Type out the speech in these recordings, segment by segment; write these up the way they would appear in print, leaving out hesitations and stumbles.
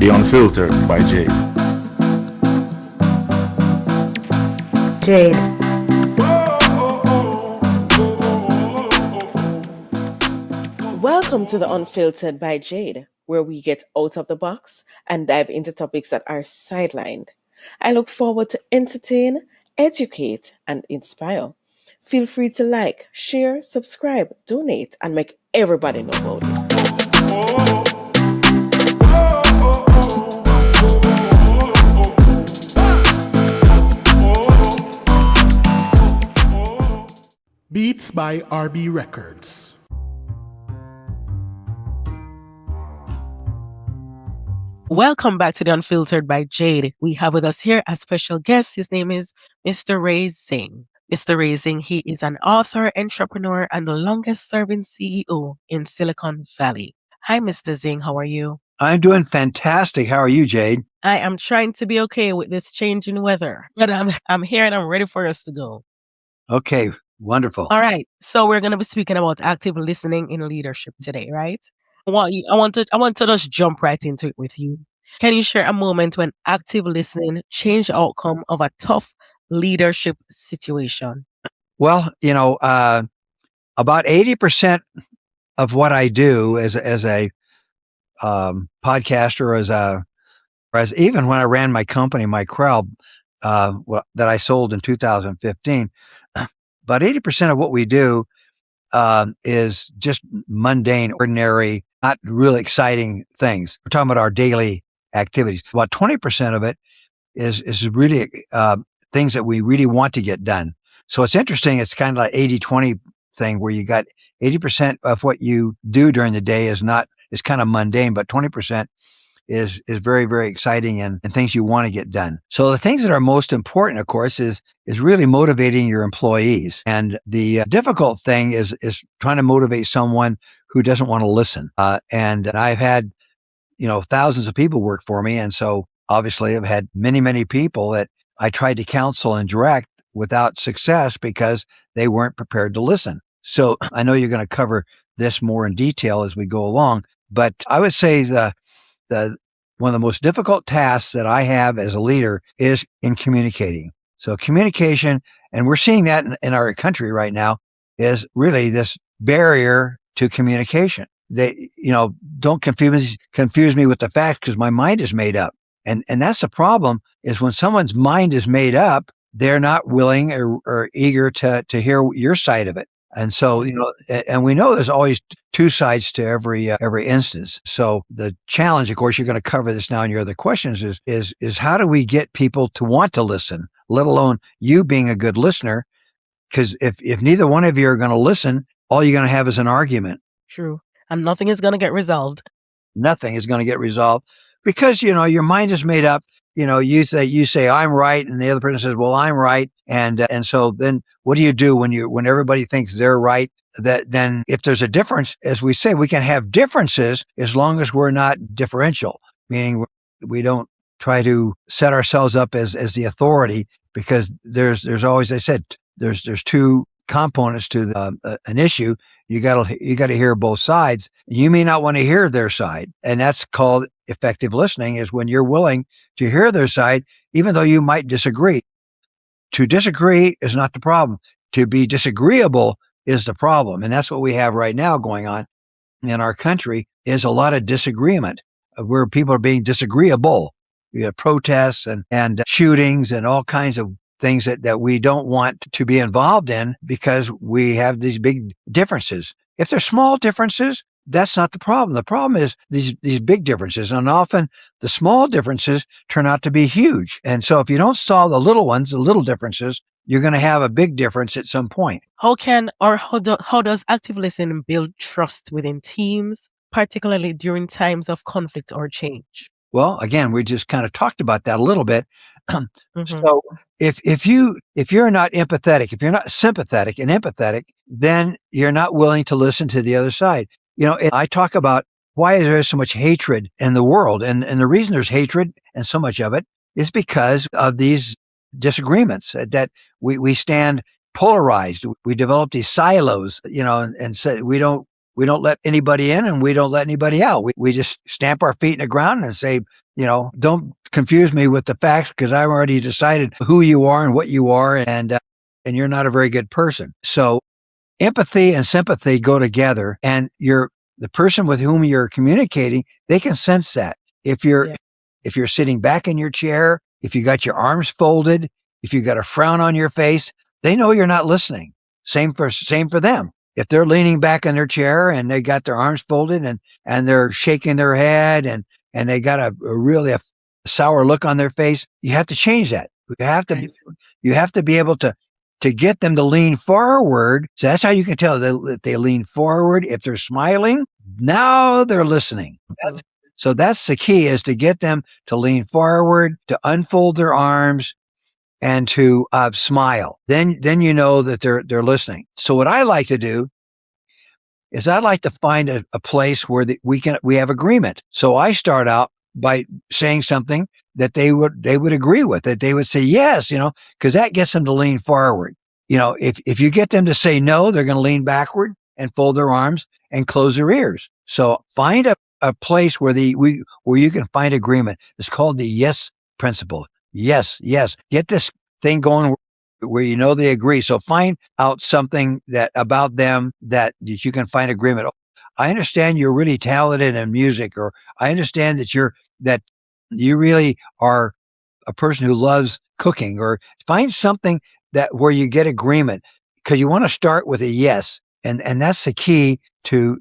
The Unfiltered by Jade. Jade. Welcome to The Unfiltered by Jade, where we get out of the box and dive into topics that are sidelined. I look forward to entertain, educate, and inspire. Feel free to like, share, subscribe, donate, and make everybody know about this. Beats by RB Records. Welcome back to The Unfiltered by Jade. We have with us here a special guest. His name is Mr. Ray Zinn. Mr. Ray Zinn, he is an author, entrepreneur, and the longest serving CEO in Silicon Valley. Hi, Mr. Zinn. How are you? I'm doing fantastic. How are you, Jade? I am trying to be okay with this change in weather, but I'm here and I'm ready for us to go. Okay, wonderful. All right. So we're going to be speaking about active listening in leadership today, right? I want to just jump right into it with you. Can you share a moment when active listening changed the outcome of a tough leadership situation? Well, about 80% of what I do as a podcaster, as even when I ran my company, my crowd, that I sold in 2015, about 80% of what we do is just mundane, ordinary, not really exciting things. We're talking about our daily activities. About 20% of it is really things that we really want to get done. So it's interesting. It's kind of like 80-20 thing where you got 80% of what you do during the day is kind of mundane, but 20% is very, very exciting and things you want to get done. So the things that are most important, of course, is really motivating your employees. And the difficult thing is trying to motivate someone who doesn't want to listen. And I've had, thousands of people work for me. And so obviously I've had many, many people that I tried to counsel and direct without success because they weren't prepared to listen. So I know you're going to cover this more in detail as we go along, but I would say one of the most difficult tasks that I have as a leader is in communicating. So communication, and we're seeing that in our country right now, is really this barrier to communication. They, don't confuse me with the fact because my mind is made up. And that's the problem is when someone's mind is made up, they're not willing or eager to hear your side of it. And so, and we know there's always two sides to every instance. So the challenge, of course, you're going to cover this now in your other questions is how do we get people to want to listen, let alone you being a good listener? Because if neither one of you are going to listen, all you're going to have is an argument. True. And nothing is going to get resolved. Nothing is going to get resolved because, your mind is made up. You say I'm right, and the other person says, well, I'm right. And so then what do you do when everybody thinks they're right? That then if there's a difference, as we say, we can have differences as long as we're not differential, meaning we don't try to set ourselves up as the authority because there's always, I said, there's two components to an issue. You got to hear both sides. You may not want to hear their side. And that's called effective listening is when you're willing to hear their side, even though you might disagree. To disagree is not the problem. To be disagreeable is the problem. And that's what we have right now going on in our country is a lot of disagreement where people are being disagreeable. You have protests and shootings and all kinds of things that we don't want to be involved in because we have these big differences. If they're small differences, that's not the problem. The problem is these big differences. And often the small differences turn out to be huge. And so if you don't solve the little ones, the little differences, you're going to have a big difference at some point. How does active listening build trust within teams, particularly during times of conflict or change? Well, again, we just kind of talked about that a little bit. Mm-hmm. So if you're not empathetic, if you're not sympathetic and empathetic, then you're not willing to listen to the other side. I talk about why there is so much hatred in the world. And the reason there's hatred and so much of it is because of these disagreements that we stand polarized. We develop these silos, and say we don't let anybody in and we don't let anybody out. We just stamp our feet in the ground and say, don't confuse me with the facts because I've already decided who you are and what you are, and you're not a very good person. So empathy and sympathy go together, and the person with whom you're communicating, they can sense that. If you're sitting back in your chair, if you got your arms folded, if you got a frown on your face, they know you're not listening. Same for them. If they're leaning back in their chair and they got their arms folded and they're shaking their head and they got a really sour look on their face, you have to change that. You have to be able to get them to lean forward. So that's how you can tell that they lean forward. If they're smiling, now they're listening. So that's the key, is to get them to lean forward, to unfold their arms, and to smile. Then you know that they're listening. So what I like to do is I like to find a place where we have agreement. So I start out by saying something that they would agree with, that they would say yes, because that gets them to lean forward. If you get them to say no, they're going to lean backward and fold their arms and close their ears. So find a place where you can find agreement. It's called the yes principle. Yes. Get this thing going where they agree. So find out something that about them that you can find agreement. I understand you're really talented in music, or I understand that you really are a person who loves cooking, or find something where you get agreement, because you want to start with a yes. And that's the key to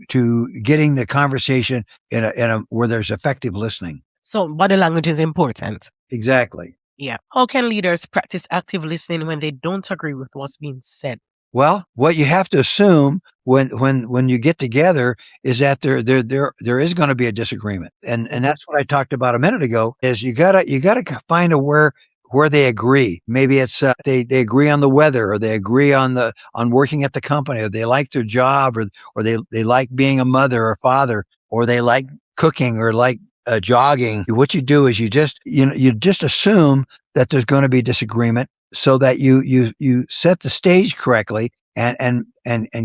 getting the conversation in a where there's effective listening. So body language is important. Exactly. Yeah. How can leaders practice active listening when they don't agree with what's being said? Well, what you have to assume when you get together is that there is going to be a disagreement, and that's what I talked about a minute ago. Is you gotta find where they agree. Maybe it's they agree on the weather, or they agree on working at the company, or they like their job, or they like being a mother or father, or they like cooking, or like jogging. What you do is you just assume that there's going to be disagreement, so that you set the stage correctly and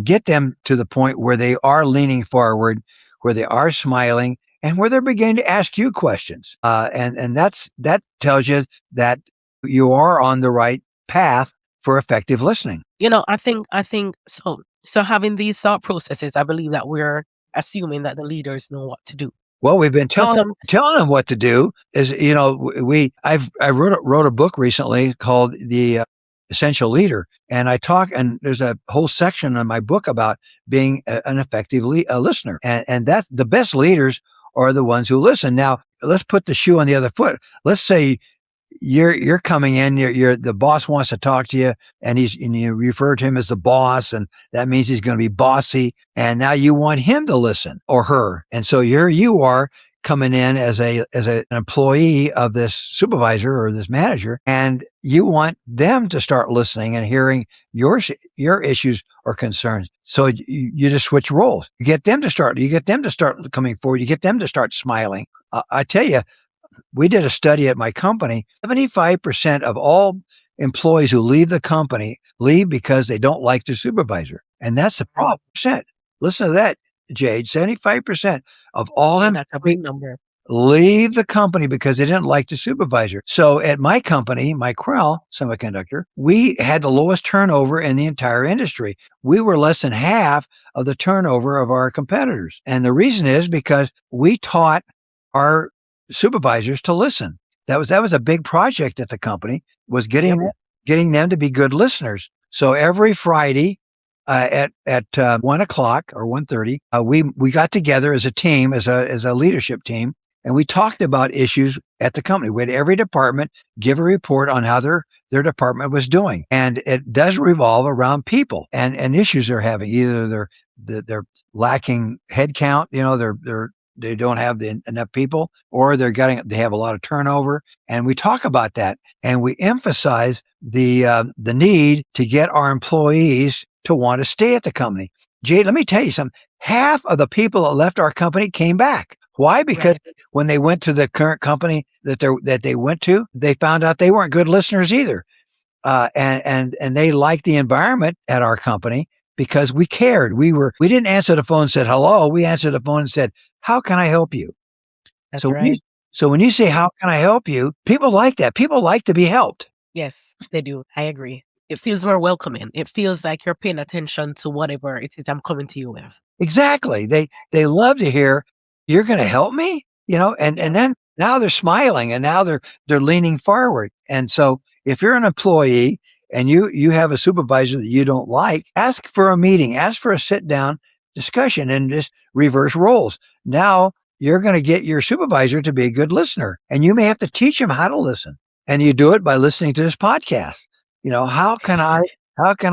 get them to the point where they are leaning forward, where they are smiling, and where they're beginning to ask you questions. And that tells you that you are on the right path for effective listening. I think so. So having these thought processes, I believe that we're assuming that the leaders know what to do. Well, we've been telling them what to do. Is I wrote a book recently called The Essential Leader, and and there's a whole section in my book about being an effective listener, and that the best leaders are the ones who listen. Now, let's put the shoe on the other foot. Let's say you're coming in, the boss wants to talk to you, and you refer to him as the boss, and that means he's going to be bossy, and now you want him to listen, or her. And so you are coming in as an employee of this supervisor or this manager, and you want them to start listening and hearing your issues or concerns. So you just switch roles. You get them to start coming forward. You get them to start smiling. I tell you, we did a study at my company. 75% of all employees who leave the company leave because they don't like their supervisor. And that's the problem. Listen to that, Jade. 75% of all them, that's a big number, leave the company because they didn't like the supervisor. So at my company, Micrel Semiconductor, we had the lowest turnover in the entire industry. We were less than half of the turnover of our competitors. And the reason is because we taught our supervisors to listen. That was a big project at the company, was getting them to be good listeners. So every Friday at 1:00 or 1:30, we got together as a team, as a leadership team, and we talked about issues at the company. We had every department give a report on how their department was doing, and it does revolve around people and issues they're having. Either they're lacking headcount, they don't have enough people, or they have a lot of turnover. And we talk about that, and we emphasize the need to get our employees to want to stay at the company. Jade, let me tell you something. Half of the people that left our company came back. Why? Because when they went to the current company that they went to, they found out they weren't good listeners either. And they liked the environment at our company because we cared. We didn't answer the phone and said hello. We answered the phone and said, how can I help you? That's right. So when you say, how can I help you? People like that. People like to be helped. Yes, they do. I agree. It feels more welcoming. It feels like you're paying attention to whatever it is I'm coming to you with. Exactly. They love to hear, you're going to help me, and then now they're smiling and now they're leaning forward. And so if you're an employee and you have a supervisor that you don't like, ask for a meeting, ask for a sit down discussion and just reverse roles. Now you're going to get your supervisor to be a good listener, and you may have to teach him how to listen. And you do it by listening to this podcast. How can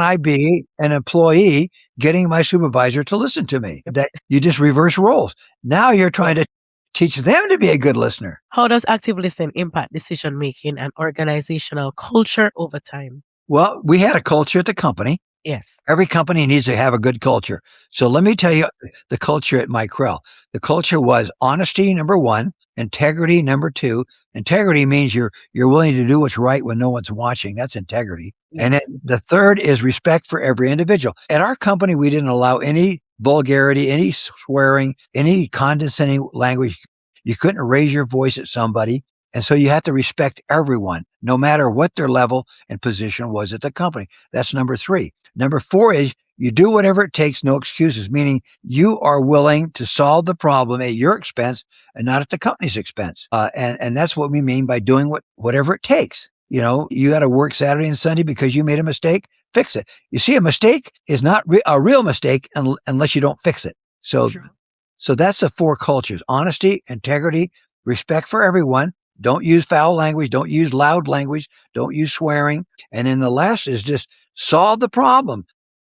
I be an employee getting my supervisor to listen to me? That you just reverse roles. Now you're trying to teach them to be a good listener. How does active listening impact decision making and organizational culture over time? Well, we had a culture at the company. Yes. Every company needs to have a good culture. So let me tell you the culture at Micrel. The culture was honesty, number one, integrity, number two. Integrity means you're willing to do what's right when no one's watching. That's integrity. Yes. And then the third is respect for every individual. At our company, we didn't allow any vulgarity, any swearing, any condescending language. You couldn't raise your voice at somebody. And so you have to respect everyone, no matter what their level and position was at the company. That's number three. Number four is you do whatever it takes, no excuses, meaning you are willing to solve the problem at your expense and not at the company's expense. And that's what we mean by doing whatever it takes. You got to work Saturday and Sunday because you made a mistake, fix it. You see, a mistake is not a real mistake unless you don't fix it. So that's the four cultures: honesty, integrity, respect for everyone. Don't use foul language. Don't use loud language. Don't use swearing. And then the last is just solve the problem.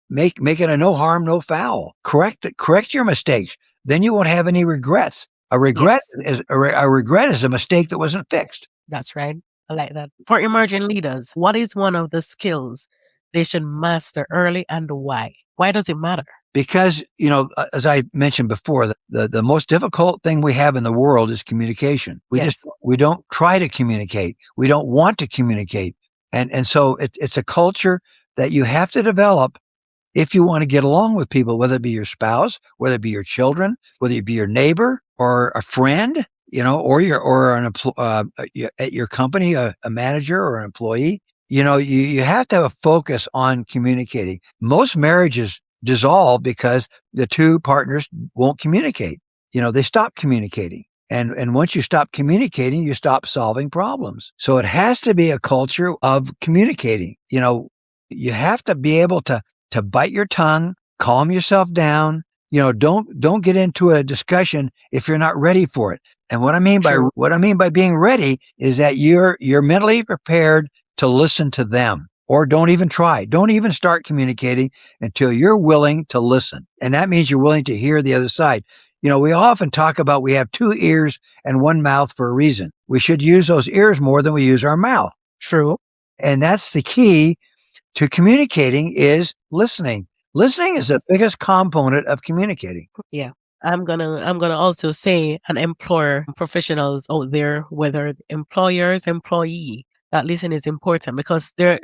Make it a no harm, no foul. Correct your mistakes. Then you won't have any regrets. A regret is a mistake that wasn't fixed. That's right. I like that. For emerging leaders, what is one of the skills they should master early and why? Why does it matter? Because, as I mentioned before, the most difficult thing we have in the world is communication. We don't try to communicate. We don't want to communicate. And so it's a culture that you have to develop if you want to get along with people, whether it be your spouse, whether it be your children, whether it be your neighbor or a friend, at your company, a manager or an employee. You have to have a focus on communicating. Most marriages dissolve because the two partners won't communicate. They stop communicating. And once you stop communicating, you stop solving problems. So it has to be a culture of communicating. You have to be able to bite your tongue, calm yourself down. Don't get into a discussion if you're not ready for it. And what I mean by being ready is that you're mentally prepared to listen to them. Or don't even try. Don't even start communicating until you're willing to listen. And that means you're willing to hear the other side. We often talk about we have two ears and one mouth for a reason. We should use those ears more than we use our mouth. True. And that's the key to communicating is listening. Listening is the biggest component of communicating. Yeah. I'm gonna also say and implore professionals out there, whether employers, employee, that listening is important because there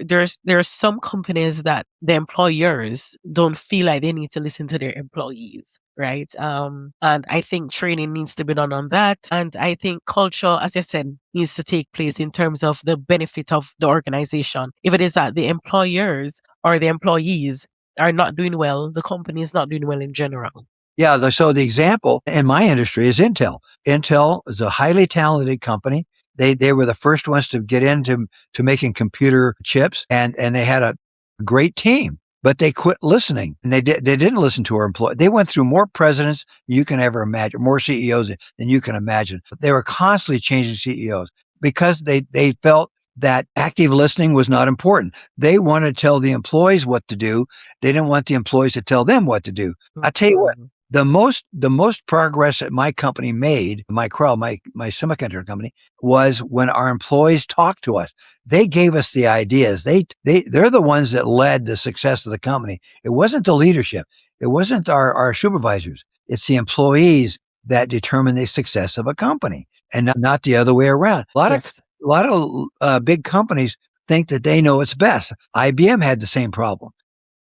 are some companies that the employers don't feel like they need to listen to their employees, right? And I think training needs to be done on that. And I think culture, as I said, needs to take place in terms of the benefit of the organization. If it is that the employers or the employees are not doing well, the company is not doing well in general. Yeah, so the example in my industry is Intel. Intel is a highly talented company. They were the first ones to get into making computer chips, and they had a great team, but they quit listening, and they didn't listen to our employees. They went through more presidents than you can ever imagine, more CEOs than you can imagine. They were constantly changing CEOs because they felt that active listening was not important. They wanted to tell the employees what to do. They didn't want the employees to tell them what to do. I tell you what. The most progress that my company made, my semiconductor company, was when our employees talked to us. They gave us the ideas. They're the ones that led the success of the company. It wasn't the leadership. It wasn't our supervisors. It's the employees that determine the success of a company, and not the other way around. A lot of big companies think that they know what's best. IBM had the same problem,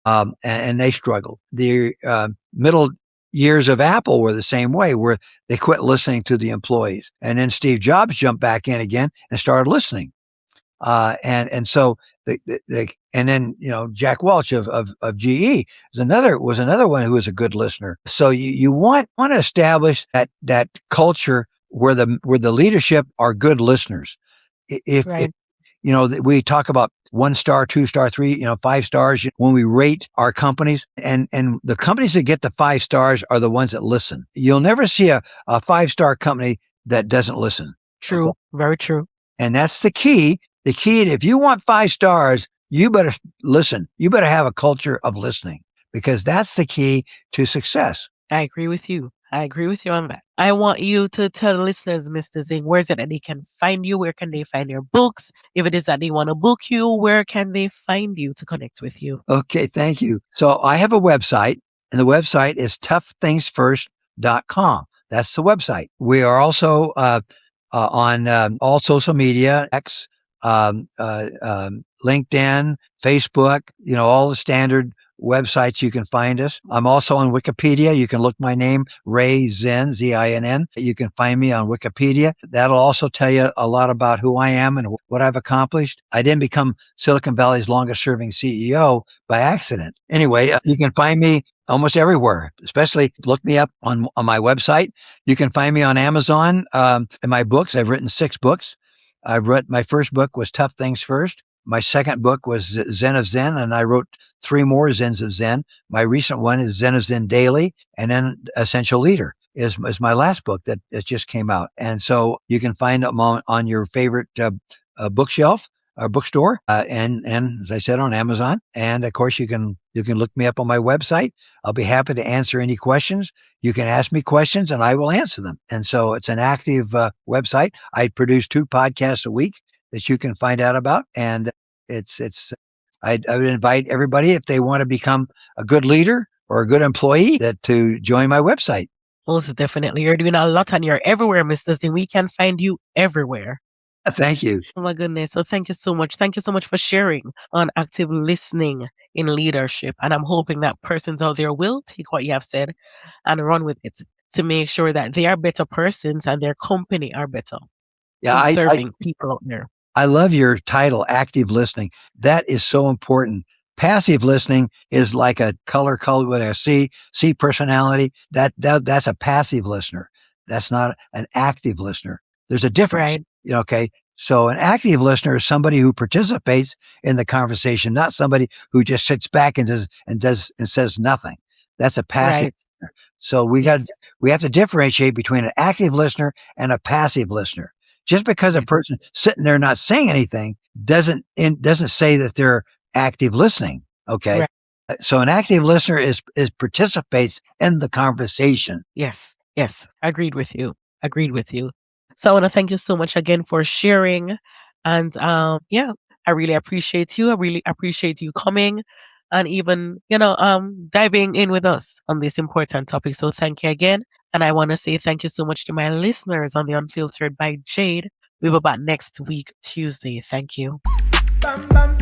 and they struggled. The middle years of Apple were the same way, where they quit listening to the employees. And then Steve Jobs jumped back in again and started listening. And so and then, Jack Welch of GE was another one who was a good listener. So you want to establish that culture where the leadership are good listeners. If we talk about 1 star, 2 star, 3, 5 stars when we rate our companies, and the companies that get the 5 stars are the ones that listen. You'll never see a 5-star company that doesn't listen. True. Okay? Very true. And that's the key. The key, if you want 5 stars, you better listen. You better have a culture of listening, because that's the key to success. I agree with you. I agree with you on that. I want you to tell the listeners, Mr. Zinn, where is it that they can find you? Where can they find your books? If it is that they want to book you, where can they find you to connect with you? Okay, thank you. So I have a website, and the website is toughthingsfirst.com. That's the website. We are also on all social media, X, LinkedIn, Facebook, all the standard websites you can find us. I'm also on Wikipedia. You can look my name, Ray Zinn, Z-I-N-N. You can find me on Wikipedia. That'll also tell you a lot about who I am and what I've accomplished. I didn't become Silicon Valley's longest serving CEO by accident. Anyway, you can find me almost everywhere, especially look me up on my website. You can find me on Amazon. In my books, I've written 6 books. My first book was Tough Things First. My second book was Zen of Zen, and I wrote 3 more Zens of Zen. My recent one is Zen of Zen Daily, and then Essential Leader is my last book that just came out. And so you can find them on your favorite bookshelf or bookstore, and as I said, on Amazon. And of course, you can look me up on my website. I'll be happy to answer any questions. You can ask me questions, and I will answer them. And so it's an active website. I produce 2 podcasts a week that you can find out about. And I would invite everybody, if they want to become a good leader or a good employee, to join my website. Most definitely. You're doing a lot and you're everywhere, Mr. Zinn. We can find you everywhere. Thank you. Oh my goodness. So thank you so much. Thank you so much for sharing on active listening in leadership. And I'm hoping that persons out there will take what you have said and run with it to make sure that they are better persons and their company are better. Yeah, serving people out there. I love your title, active listening. That is so important. Passive listening is like a color with a C personality. That's a passive listener. That's not an active listener. There's a difference. Right. Okay. So an active listener is somebody who participates in the conversation, not somebody who just sits back and says nothing. That's a passive listener. So we have to differentiate between an active listener and a passive listener. Just because a person sitting there not saying anything doesn't say that they're active listening. Okay. Right. So an active listener is participates in the conversation. Yes. Agreed with you. So I want to thank you so much again for sharing. And I really appreciate you. I really appreciate you coming and even, diving in with us on this important topic. So thank you again. And I want to say thank you so much to my listeners on the Unfiltered by Jade. We'll be back next week, Tuesday. Thank you. Bam, bam,